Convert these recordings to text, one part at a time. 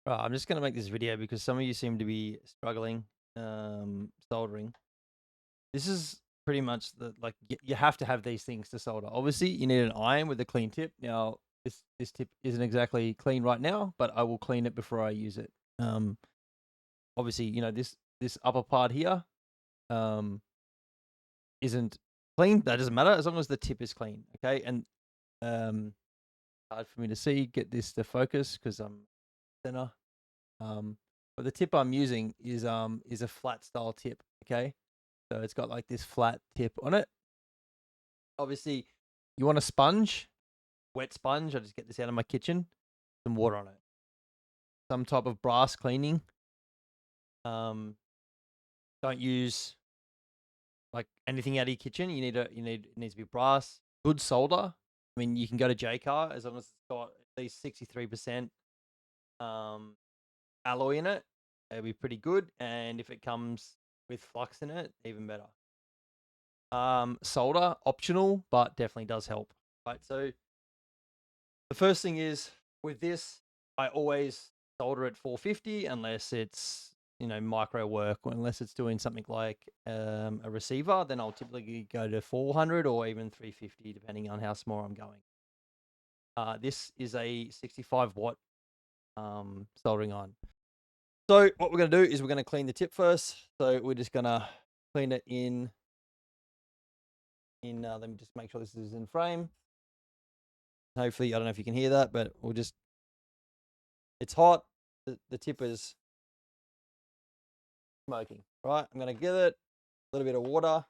Right, I'm just going to make this video because some of you seem to be struggling soldering. This is pretty much you have to have these things to solder. Obviously, you need an iron with a clean tip. Now, this tip isn't exactly clean right now, but I will clean it before I use it. Obviously, this upper part here um isn't clean. That doesn't matter as long as the tip is clean. Okay, and hard for me to see. Get this to focus because I'm center. But the tip I'm using is a flat style tip. Okay, so it's got like this flat tip on it. Obviously, you want a sponge, wet sponge. I just get this out of my kitchen, some water on it, some type of brass cleaning. Don't use like anything out of your kitchen. It needs to be brass. Good solder. I mean, you can go to JCar as long as it's got at least 63% alloy in it. It'll be pretty good. And if it comes with flux in it, even better. Solder optional, but definitely does help. Right. So the first thing is with this, I always solder at 450 unless it's micro work, or unless it's doing something like a receiver. Then I'll typically go to 400 or even 350 depending on how small I'm going. This is a 65-watt soldering iron. So what we're going to do is we're going to clean the tip first. So we're just going to clean it in. Let me just make sure this is in frame. Hopefully, I don't know if you can hear that, but it's hot. The tip is smoking. Right, I'm going to give it a little bit of water.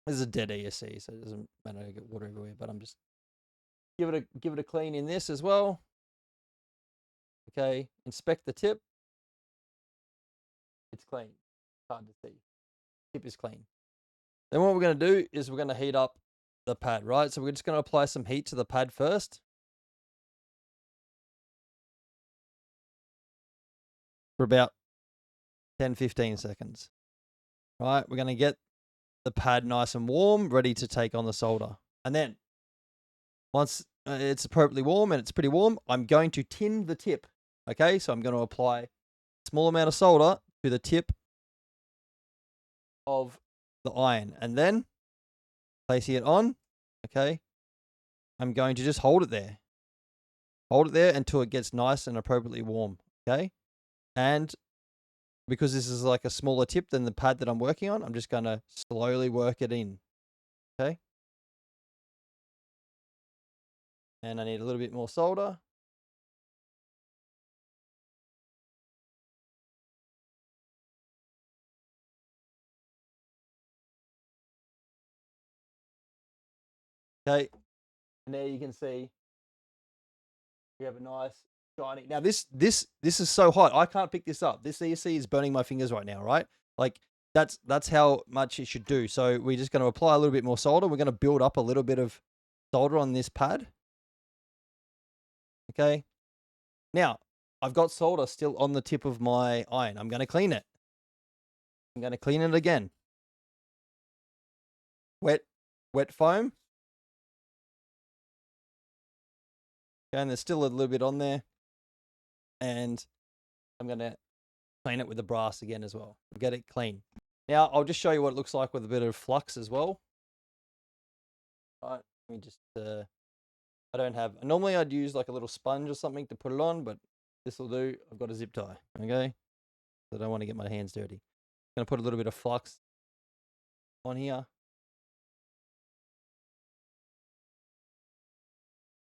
This is a dead ESC, so it doesn't matter to get water everywhere, but I'm just give it a clean in this as well. Okay, inspect the tip. It's clean. Hard to see. Tip is clean. Then what we're going to do is we're going to heat up the pad, right? So we're just going to apply some heat to the pad first. For about 10-15 seconds. Right, we're going to get the pad nice and warm, ready to take on the solder. And then once it's appropriately warm, and it's pretty warm, I'm going to tin the tip. Okay, so I'm going to apply a small amount of solder to the tip of the iron, and then placing it on. Okay, I'm going to just hold it there. Hold it there until it gets nice and appropriately warm. Okay, and because this is like a smaller tip than the pad that I'm working on, I'm just going to slowly work it in. Okay, and I need a little bit more solder. Okay, and there you can see we have a nice shiny. Now this is so hot. I can't pick this up. This ESC is burning my fingers right now, right? Like that's how much it should do. So we're just going to apply a little bit more solder. We're going to build up a little bit of solder on this pad. Okay. Now, I've got solder still on the tip of my iron. I'm going to clean it. I'm going to clean it again. Wet foam. Okay, and there's still a little bit on there. And I'm going to clean it with the brass again as well. Get it clean. Now, I'll just show you what it looks like with a bit of flux as well. All right, let me just, I don't have, normally I'd use like a little sponge or something to put it on, but this will do. I've got a zip tie, okay? So I don't want to get my hands dirty. I'm going to put a little bit of flux on here.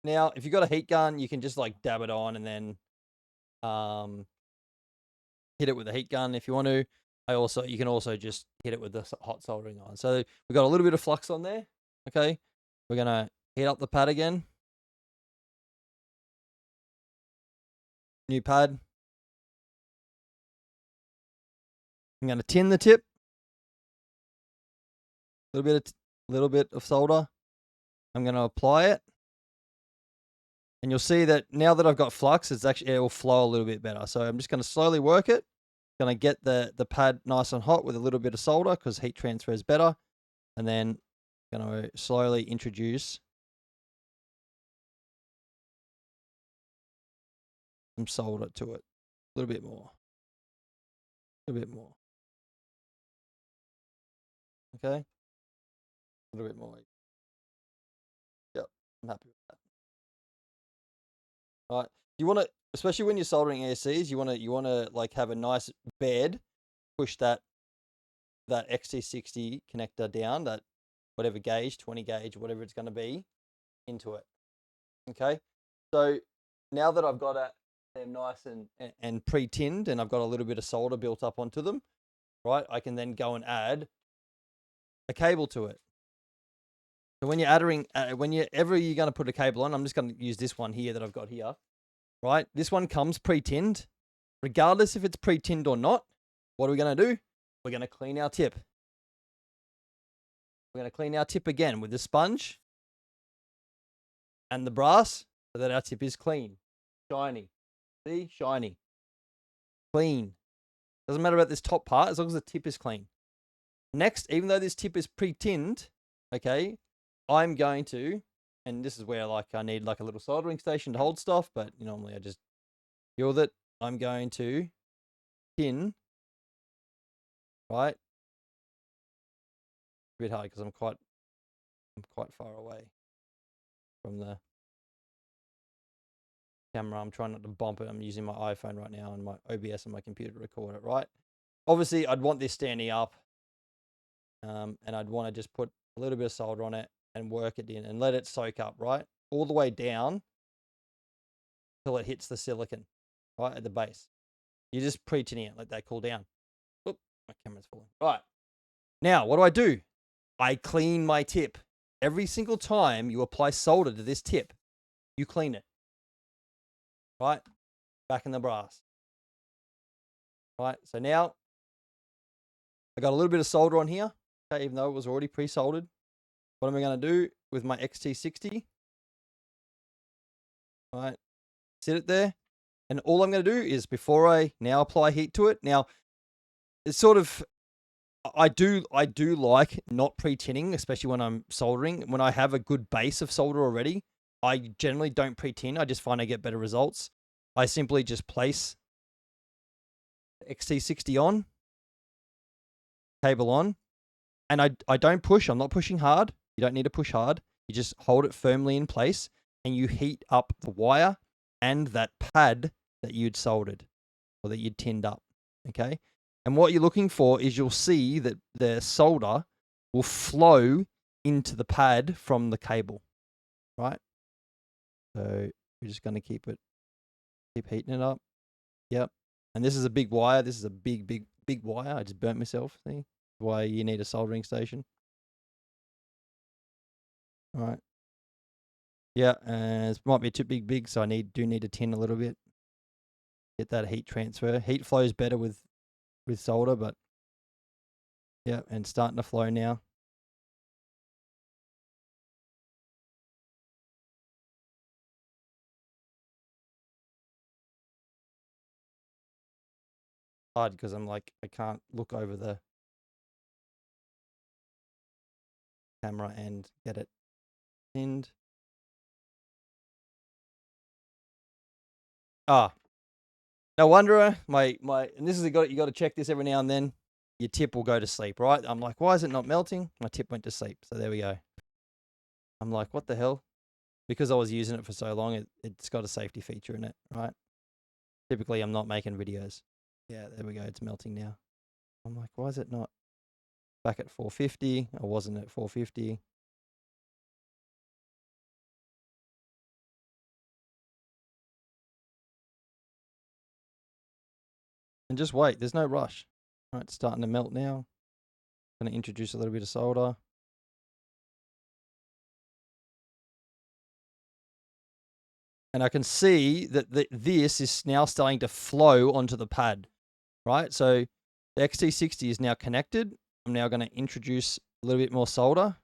Now, if you've got a heat gun, you can just like dab it on and then hit it with a heat gun if you want to. You can also just hit it with the hot soldering iron. So we've got a little bit of flux on there. Okay, we're gonna heat up the pad again. New pad. I'm gonna tin the tip. Little bit of solder. I'm gonna apply it, and you'll see that now that I've got flux, it will flow a little bit better. So I'm just gonna slowly work it. Gonna get the pad nice and hot with a little bit of solder because heat transfer is better, and then gonna slowly introduce some solder to it. A little bit more. A little bit more. Okay. A little bit more. Yep. I'm happy with that. All right. You want to, especially when you're soldering ASCs, you want to like have a nice bed, push that XT60 connector down, that whatever gauge, 20 gauge, whatever it's going to be, into it. Okay. So now that I've got them nice and pre-tinned, and I've got a little bit of solder built up onto them, right? I can then go and add a cable to it. So when you're adding, whenever you're going to put a cable on, I'm just going to use this one here that I've got here, right? This one comes pre-tinned. Regardless if it's pre-tinned or not, what are we going to do? We're going to clean our tip. We're going to clean our tip again with the sponge and the brass so that our tip is clean, shiny. See? Shiny. Clean. Doesn't matter about this top part as long as the tip is clean. Next, even though this tip is pre-tinned, okay, I'm going to, and this is where like I need like a little soldering station to hold stuff, but normally I just deal with it. I'm going to tin, right? A bit hard because I'm quite far away from the camera. I'm trying not to bump it. I'm using my iPhone right now and my OBS on my computer to record it, right? Obviously, I'd want this standing up, and I'd want to just put a little bit of solder on it and work it in and let it soak up, right? All the way down till it hits the silicon, right, at the base. You're just pre-tinning it, let that cool down. Oop, my camera's falling. Right. Now, what do? I clean my tip. Every single time you apply solder to this tip, you clean it. Right? Back in the brass. Right? So now, I got a little bit of solder on here, okay, even though it was already pre-soldered. What am I going to do with my XT60? Right? Sit it there. And all I'm going to do is, before I now apply heat to it, now, it's sort of, I do like not pre-tinning, especially when I'm soldering. When I have a good base of solder already, I generally don't pre-tin. I just find I get better results. I simply just place the XT60 on, cable on, and I don't push. I'm not pushing hard. You don't need to push hard. You just hold it firmly in place, and you heat up the wire and that pad that you'd soldered or that you'd tinned up, okay? And what you're looking for is, you'll see that the solder will flow into the pad from the cable, right? So we're just going to keep heating it up. Yep. And this is a big wire. This is a big wire. I just burnt myself. See? Why you need a soldering station. All right. Yeah, it might be too big, so I do need to tin a little bit. Get that heat transfer. Heat flows better with solder, but yeah, and starting to flow now. Hard because I'm like, I can't look over the camera and get it pinned. Ah, no wonder my and this is you got to check this every now and then. Your tip will go to sleep, right? I'm like, why is it not melting? My tip went to sleep, so there we go. I'm like, what the hell? Because I was using it for so long, it's got a safety feature in it, right? Typically, I'm not making videos. Yeah, there we go. It's melting now. I'm like, why is it not back at 450? I wasn't at 450. And just wait. There's no rush. All right, it's starting to melt now. Going to introduce a little bit of solder. And I can see that this is now starting to flow onto the pad, right? So the XT60 is now connected. I'm now going to introduce a little bit more solder.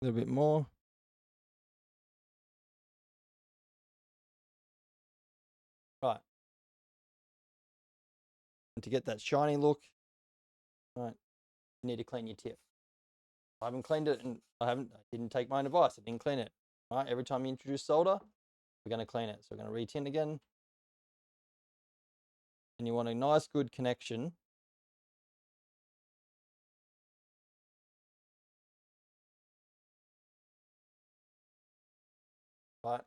A little bit more. Right. And to get that shiny look, right, you need to clean your tip. I haven't cleaned it, and I didn't take my own advice. I didn't clean it. Right, every time you introduce solder, we're going to clean it. So we're going to retint again, and you want a nice, good connection. Right,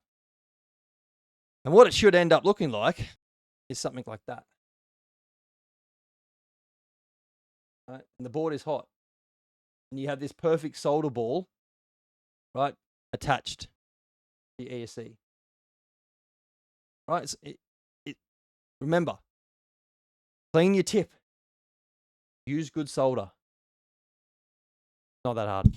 and what it should end up looking like is something like that. Right, and the board is hot, and you have this perfect solder ball, right, attached to the ESC. Right, remember, clean your tip. Use good solder. Not that hard.